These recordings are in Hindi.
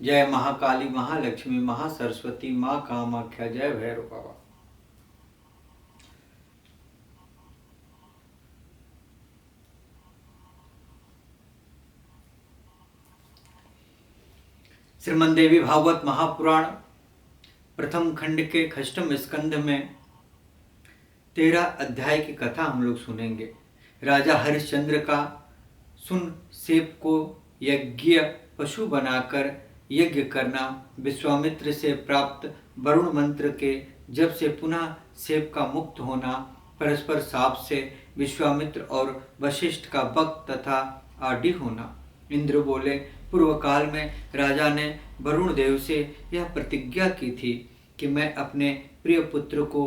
जय महाकाली, महालक्ष्मी, महासरस्वती, माँ कामाख्या, जय भैरव बाबा। श्रीमद् देवी भागवत महापुराण प्रथम खंड के षष्ठम स्कंध में 13 अध्याय की कथा हम लोग सुनेंगे। राजा हरिश्चंद्र का सुन सेब को यज्ञ पशु बनाकर यज्ञ करना, विश्वामित्र से प्राप्त वरुण मंत्र के जब से पुनः सेब का मुक्त होना, परस्पर साप से विश्वामित्र और वशिष्ठ का बक तथा आदि होना। इंद्र बोले, पूर्व काल में राजा ने वरुण देव से यह प्रतिज्ञा की थी कि मैं अपने प्रिय पुत्र को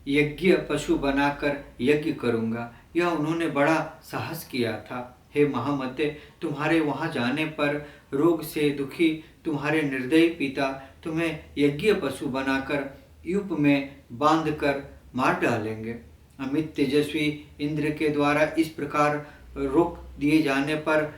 यज्ञ पशु बनाकर यज्ञ करूंगा। यह उन्होंने बड़ा साहस किया था। हे महामते, तुम्हारे वहां जाने पर रोग से दुखी तुम्हारे निर्दयी पिता तुम्हें यज्ञ पशु बनाकर यूप में बांधकर मार डालेंगे। अमित तेजस्वी इंद्र के द्वारा इस प्रकार रोक दिए जाने पर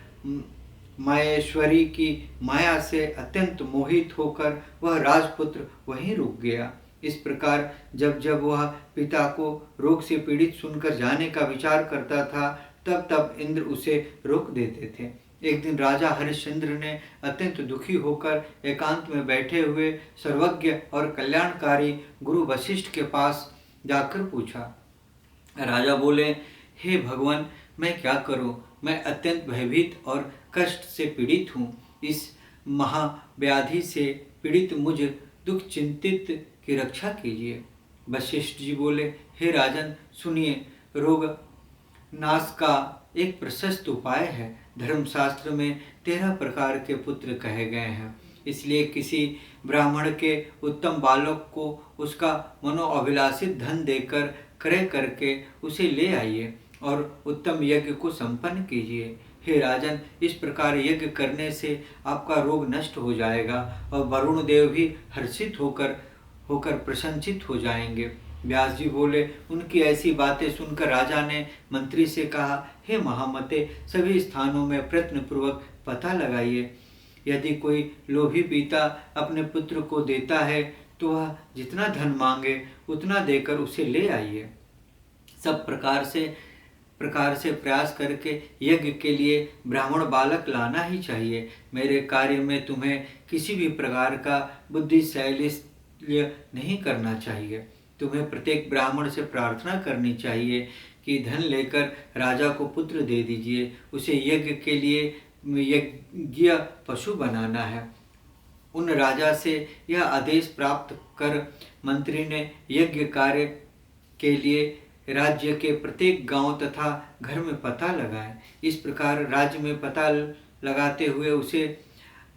माहेश्वरी की माया से अत्यंत मोहित होकर वह राजपुत्र वहीं रुक गया। इस प्रकार जब जब वह पिता को रोग से पीड़ित सुनकर जाने का विचार करता था, तब तब इंद्र उसे रोक देते थे। एक दिन राजा हरिश्चंद्र ने अत्यंत दुखी होकर एकांत में बैठे हुए सर्वज्ञ और कल्याणकारी गुरु वशिष्ठ के पास जाकर पूछा। राजा बोले, हे भगवान, मैं क्या करूं? मैं अत्यंत भयभीत और कष्ट से पीड़ित हूँ। इस महाव्याधि से पीड़ित मुझ दुख चिंतित की रक्षा कीजिए। वशिष्ठ जी बोले, हे राजन, सुनिए, रोग नाश का एक प्रशस्त उपाय है। धर्मशास्त्र में 13 प्रकार के पुत्र कहे गए हैं। इसलिए किसी ब्राह्मण के उत्तम बालक को उसका मनोअभिलाषित धन देकर क्रय करके उसे ले आइए और उत्तम यज्ञ को संपन्न कीजिए। हे राजन, इस प्रकार यज्ञ करने से आपका रोग नष्ट हो जाएगा और वरुण देव भी हर्षित होकर प्रसन्नचित हो जाएंगे। व्यास जी बोले, उनकी ऐसी बातें सुनकर राजा ने मंत्री से कहा, हे महामते, सभी स्थानों में प्रयत्नपूर्वक पता लगाइए। यदि कोई लोभी पिता अपने पुत्र को देता है तो वह जितना धन मांगे उतना देकर उसे ले आइए। सब प्रकार से प्रयास करके यज्ञ के लिए ब्राह्मण बालक लाना ही चाहिए। मेरे कार्य में तुम्हें किसी भी प्रकार का बुद्धिशैलिल्य नहीं करना चाहिए। तुम्हें प्रत्येक ब्राह्मण से प्रार्थना करनी चाहिए कि धन लेकर राजा को पुत्र दे दीजिए। उसे यज्ञ के लिए यज्ञ पशु बनाना है। उन राजा से यह आदेश प्राप्त कर मंत्री ने यज्ञ कार्य के लिए राज्य के प्रत्येक गांव तथा घर में पता लगाए। इस प्रकार राज्य में पता लगाते हुए उसे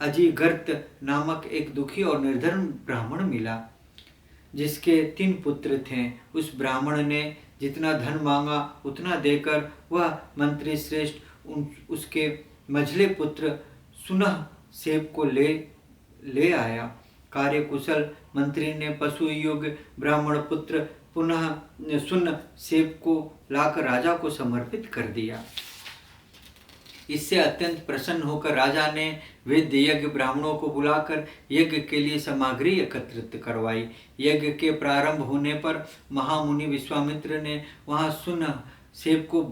अजिगर्त नामक एक दुखी और निर्धन ब्राह्मण मिला, जिसके 3 पुत्र थे। उस ब्राह्मण ने जितना धन मांगा उतना देकर वह मंत्री श्रेष्ठ उसके मझले पुत्र सुनह सेब को ले आया। कार्यकुशल मंत्री ने पशु योग्य ब्राह्मण पुत्र पुनः सुन सेब को लाकर राजा को समर्पित कर दिया। इससे अत्यंत प्रसन्न होकर राजा ने वेद यज्ञ ब्राह्मणों को बुलाकर यज्ञ के लिए सामग्री एकत्रित करवाई। यज्ञ के प्रारंभ होने पर महामुनि विश्वामित्र ने वहां सुन सेब को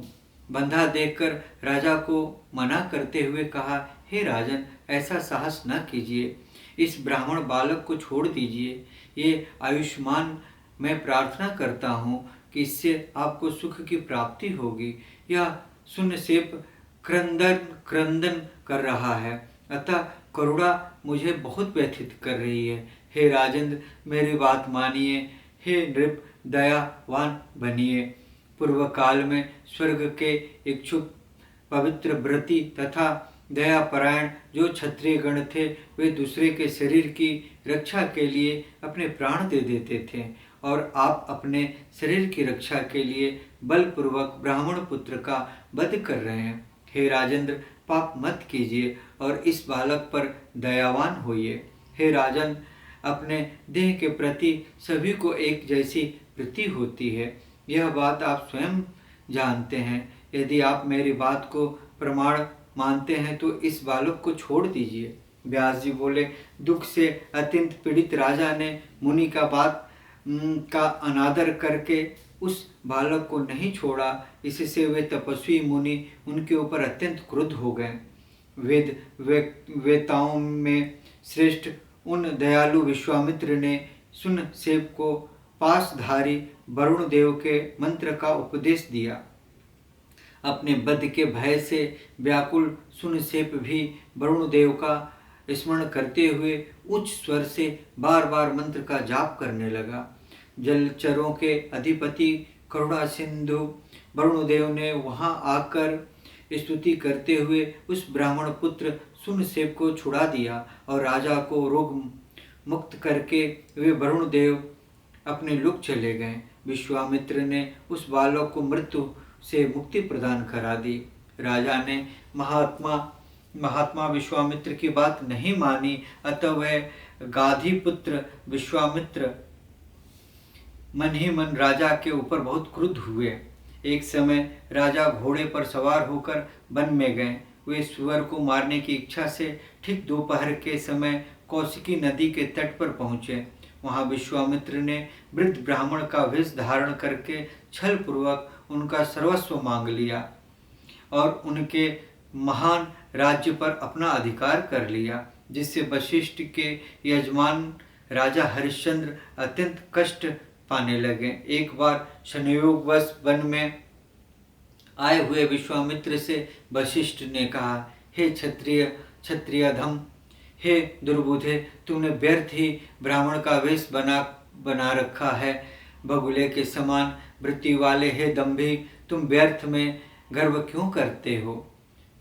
बंधा देखकर राजा को मना करते हुए कहा, हे राजन, ऐसा साहस न कीजिए। इस ब्राह्मण बालक को छोड़ दीजिए। ये आयुष्मान मैं प्रार्थना करता हूँ कि इससे आपको सुख की प्राप्ति होगी। यह सुन सेब क्रंदन कर रहा है, अतः करुणा मुझे बहुत व्यथित कर रही है। हे राजेंद्र, मेरी बात मानिए। हे नृप, दयावान बनिए। पूर्व काल में स्वर्ग के इच्छुक पवित्र व्रती तथा दयापरायण जो क्षत्रिय गण थे, वे दूसरे के शरीर की रक्षा के लिए अपने प्राण दे देते थे, और आप अपने शरीर की रक्षा के लिए बलपूर्वक ब्राह्मण पुत्र का वध कर रहे हैं। हे राजेंद्र, पाप मत कीजिए और इस बालक पर दयावान होइए। हे राजन, अपने देह के प्रति सभी को एक जैसी प्रीति होती है। यह बात आप स्वयं जानते हैं। यदि आप मेरी बात को प्रमाण मानते हैं तो इस बालक को छोड़ दीजिए। व्यास जी बोले, दुख से अत्यंत पीड़ित राजा ने मुनि का बात का अनादर करके उस बालक को नहीं छोड़ा। इससे वे तपस्वी मुनि उनके ऊपर अत्यंत क्रुद्ध हो गए। वेताओं में श्रेष्ठ उन दयालु विश्वामित्र ने सुनसेप को पासधारी वरुण देव के मंत्र का उपदेश दिया। अपने वध के भय से व्याकुल सुनसेप भी वरुण देव का स्मरण करते हुए उच्च स्वर से बार बार मंत्र का जाप करने लगा। जलचरों के अधिपति करुणा सिंधु वरुण देव ने वहां आकर स्तुति करते हुए उस ब्राह्मण पुत्र सुनसेप को छुड़ा दिया और राजा को रोग मुक्त करके वे वरुण देव अपने लोक चले गए। विश्वामित्र ने उस बालक को मृत्यु से मुक्ति प्रदान करा दी। राजा ने महात्मा विश्वामित्र की बात नहीं मानी, अतः वह गाधी पुत्र विश्वामित्र मन ही मन राजा के ऊपर बहुत क्रुद्ध हुए। एक समय राजा घोड़े पर सवार होकर वन में गए। वे सुअर को मारने की इच्छा से ठीक दोपहर के समय कौशिकी नदी के तट पर पहुंचे। वहां विश्वामित्र ने वृद्ध ब्राह्मण का वेश धारण करके छल पूर्वक उनका सर्वस्व मांग लिया और उनके महान राज्य पर अपना अधिकार कर लिया, जिससे वशिष्ठ के यजमान राजा हरिश्चंद्र अत्यंत कष्ट पाने लगे। एक बार संयोगवश वन में आए हुए विश्वामित्र से वशिष्ठ ने कहा, हे क्षत्रियधम, हे दुर्बुद्धे, तुमने व्यर्थ ही ब्राह्मण का वेश बना रखा है। बगुले के समान वृत्ति वाले हे दंभी, तुम व्यर्थ में गर्व क्यों करते हो?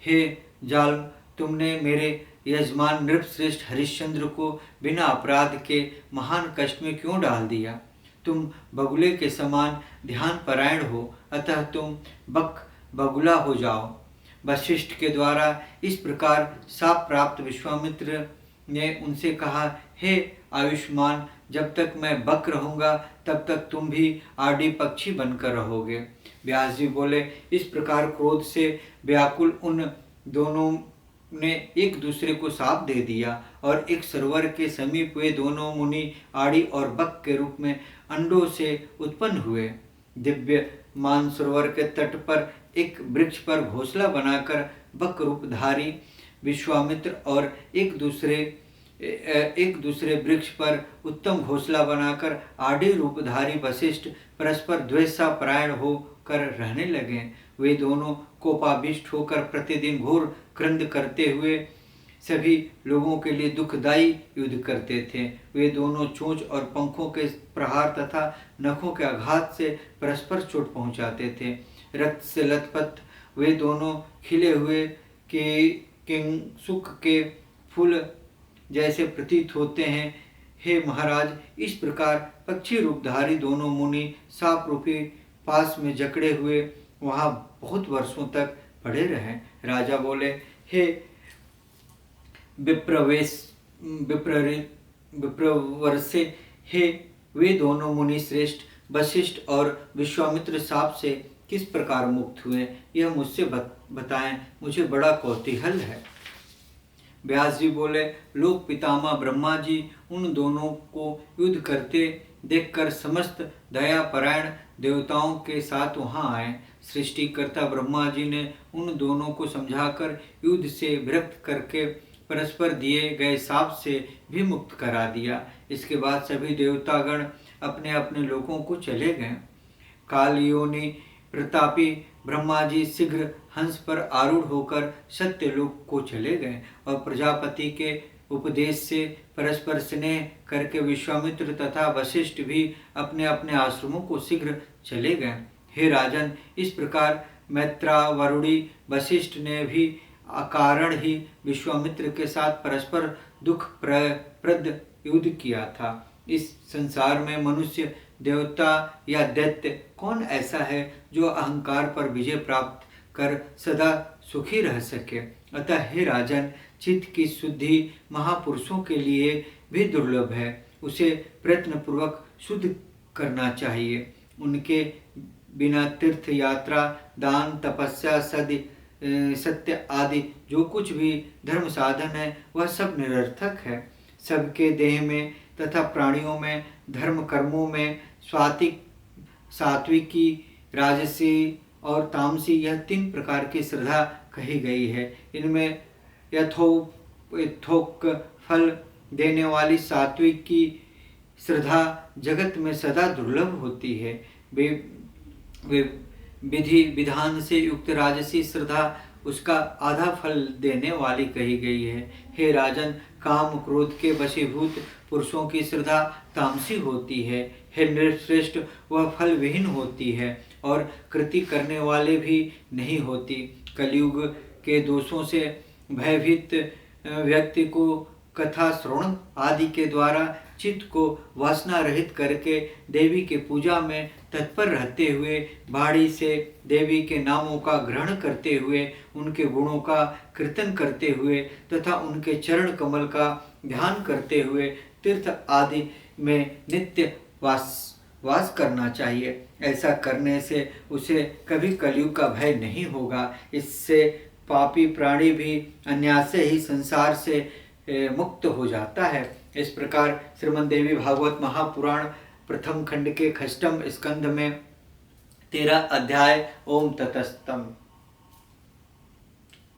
हे जाल, तुमने मेरे यजमान नृपश्रेष्ठ हरिश्चंद्र को बिना अपराध के महान कष्ट में क्यों डाल दिया? तुम बगुले के समान ध्यान परायण हो, अतः तुम बगुला हो जाओ। वशिष्ठ के द्वारा इस प्रकार शाप प्राप्त विश्वामित्र ने उनसे कहा, हे आयुष्मान, जब तक मैं बक रहूंगा तब तक तुम भी आड़ी पक्षी बनकर रहोगे। व्यास जी बोले, इस प्रकार क्रोध से व्याकुल उन दोनों ने एक दूसरे को शाप दे दिया और एक सरोवर के समीप वे दोनों मुनि आड़ी और बक के रूप में अंडों से उत्पन्न हुए। दिव्य मान सरोवर के तट पर एक वृक्ष पर घोंसला बनाकर बक रूपधारी विश्वामित्र और एक दूसरे वृक्ष पर उत्तम घोंसला बनाकर आड़ी रूपधारी वशिष्ठ परस्पर द्वेषापरायण होकर रहने लगे। वे दोनों कोपाभिष्ट होकर प्रतिदिन घोर क्रंद करते हुए सभी लोगों के लिए दुखदायी युद्ध करते थे। वे दोनों चोंच और पंखों के प्रहार तथा नखों के आघात से परस्पर चोट पहुंचाते थे। रक्त से लथपथ वे दोनों खिले हुए किंगसुक के फूल जैसे प्रतीत होते हैं। हे महाराज, इस प्रकार पक्षी रूपधारी दोनों मुनि साप रूपी पास में जकड़े हुए वहां बहुत वर्षों तक पड़े रहे। राजा बोले, हे विप्रवर्षे, हे वे दोनों मुनि श्रेष्ठ वशिष्ठ और विश्वामित्र साप से किस प्रकार मुक्त हुए, यह मुझसे बताएं, मुझे बड़ा कौतूहल है। व्यास जी बोले, लोक पितामह ब्रह्मा जी उन दोनों को युद्ध करते देखकर समस्त दया परायण देवताओं के साथ वहां आए। सृष्टिकर्ता ब्रह्मा जी ने उन दोनों को समझाकर युद्ध से विरक्त करके परस्पर दिए गए शाप से भी मुक्त करा दिया। इसके बाद सभी देवतागण अपने अपने लोकों को चले गए। कालयोनि प्रतापी ब्रह्मा जी शीघ्र हंस पर आरूढ़ होकर सत्यलोक को चले गए और प्रजापति के उपदेश से परस्पर स्नेह करके विश्वामित्र तथा वशिष्ठ भी अपने अपने आश्रमों को शीघ्र चले गए। हे राजन, इस प्रकार मैत्रावरुणी वशिष्ठ ने भी अकारण ही विश्वामित्र के साथ परस्पर दुख प्रद युद्ध किया था। इस संसार में मनुष्य, देवता या दैत्य कौन ऐसा है जो अहंकार पर विजय प्राप्त कर सदा सुखी रह सके? अतः हे राजन, चित्त की शुद्धि महापुरुषों के लिए भी दुर्लभ है। उसे प्रयत्न पूर्वक शुद्ध करना चाहिए। उनके बिना तीर्थ यात्रा, दान, तपस्या, सत्य आदि जो कुछ भी धर्म साधन है वह सब निरर्थक है। सबके देह में तथा प्राणियों में धर्म कर्मों में सात्विकी, राजसी और तामसी यह 3 प्रकार की श्रद्धा कही गई है। इनमें यथोक्त फल देने वाली सात्विक की श्रद्धा जगत में सदा दुर्लभ होती है। वे विधि विधान से युक्त राजसी श्रद्धा उसका आधा फल देने वाली कही गई है। हे राजन, काम क्रोध के वशीभूत पुरुषों की श्रद्धा तामसी होती है। हे नृश्रेष्ठ, वह फल विहीन होती है और कृति करने वाले भी नहीं होती। कलयुग के दोषों से भयभीत व्यक्ति को कथा श्रवण आदि के द्वारा चित्त को वासना रहित करके देवी के पूजा में तत्पर रहते हुए, बाड़ी से देवी के नामों का ग्रहण करते हुए, उनके गुणों का कीर्तन करते हुए तथा उनके चरण कमल का ध्यान करते हुए तीर्थ आदि में नित्य वास करना चाहिए। ऐसा करने से उसे कभी कलयुग का भय नहीं होगा। इससे पापी प्राणी भी अन्यास्य ही संसार से मुक्त हो जाता है। इस प्रकार श्रीमद् देवी भागवत महापुराण प्रथम खंड के 6वें स्कंध में 13 अध्याय। ओम ततस्तम।